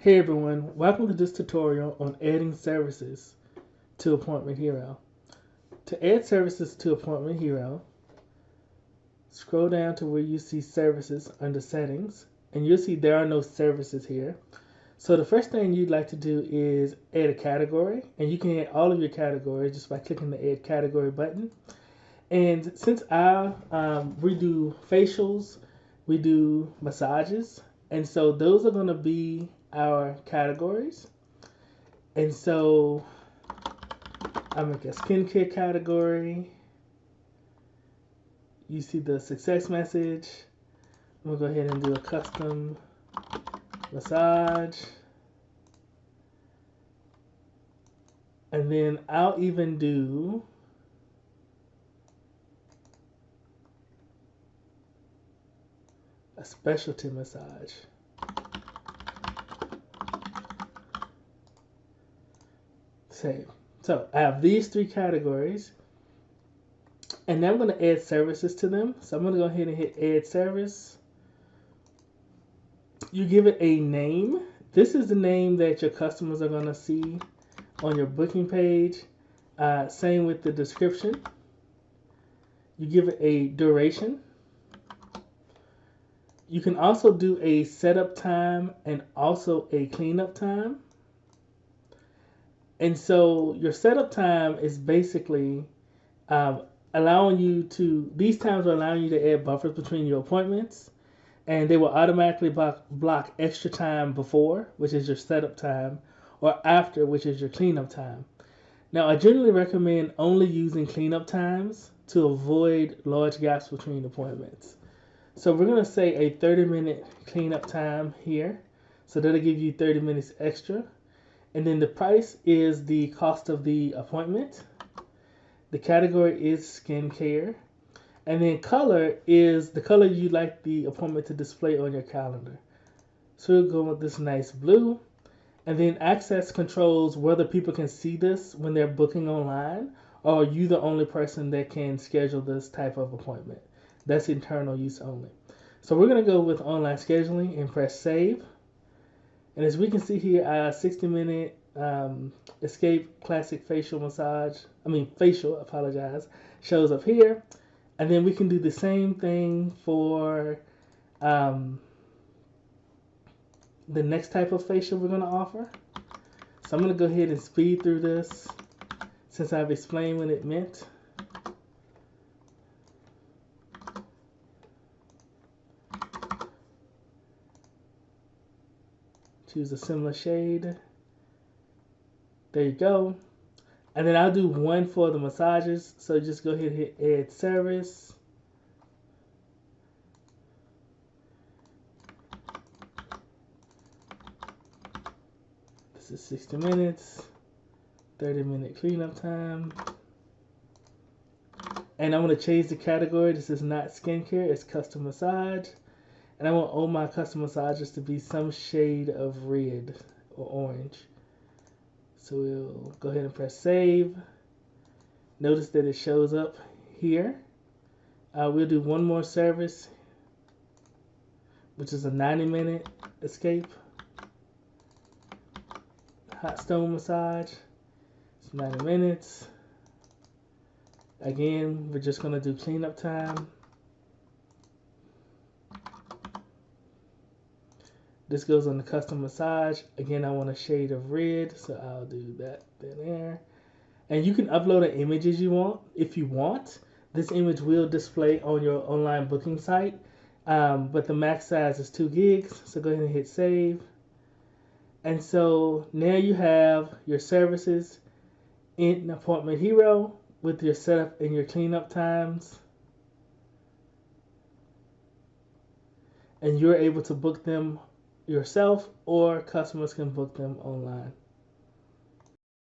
Hey everyone, welcome to this tutorial on adding services to Appointment Hero. To add services to Appointment Hero, scroll down to where you see services under settings, and you'll see there are no services here. So the first thing you'd like to do is add a category, and you can add all of your categories just by clicking the add category button. And since we do facials, we do massages, and so those are going to be our categories. And so I make a skincare category. You see the success message. I'm gonna go ahead and do a custom massage. And then I'll even do a specialty massage. Save. So I have these three categories, and now I'm going to add services to them. So I'm going to go ahead and hit add service. You give it a name. This is the name that your customers are going to see on your booking page. Same with the description. You give it a duration. You can also do a setup time and also a cleanup time. And so your setup time is basically allowing you to, these times are allowing you to add buffers between your appointments, and they will automatically block extra time before, which is your setup time, or after, which is your cleanup time. Now, I generally recommend only using cleanup times to avoid large gaps between appointments. So we're going to say a 30-minute cleanup time here. So that'll give you 30 minutes extra. And then the price is the cost of the appointment. The category is skincare. And then color is the color you'd like the appointment to display on your calendar. So we'll go with this nice blue. And then access controls whether people can see this when they're booking online, or are you the only person that can schedule this type of appointment. That's internal use only. So we're going to go with online scheduling and press save. And as we can see here, 60-minute Escape Classic Facial Massage, shows up here. And then we can do the same thing for the next type of facial we're going to offer. So I'm going to go ahead and speed through this since I've explained what it meant. Choose a similar shade. There you go. And then I'll do one for the massages. So just go ahead and hit add service. This is 60 minutes, 30-minute cleanup time. And I'm going to change the category. This is not skincare, it's custom massage. And I want all my custom massages to be some shade of red or orange. So we'll go ahead and press save. Notice that it shows up here. We'll do one more service, which is a 90-minute escape hot stone massage. It's 90 minutes. Again, we're just going to do cleanup time. This goes on the custom massage. Again, I want a shade of red, so I'll do that there. And you can upload an image as you want. If you want, this image will display on your online booking site, but the max size is 2 gigs. So go ahead and hit save. And so now you have your services in Appointment Hero with your setup and your cleanup times. And you're able to book them yourself, or customers can book them online.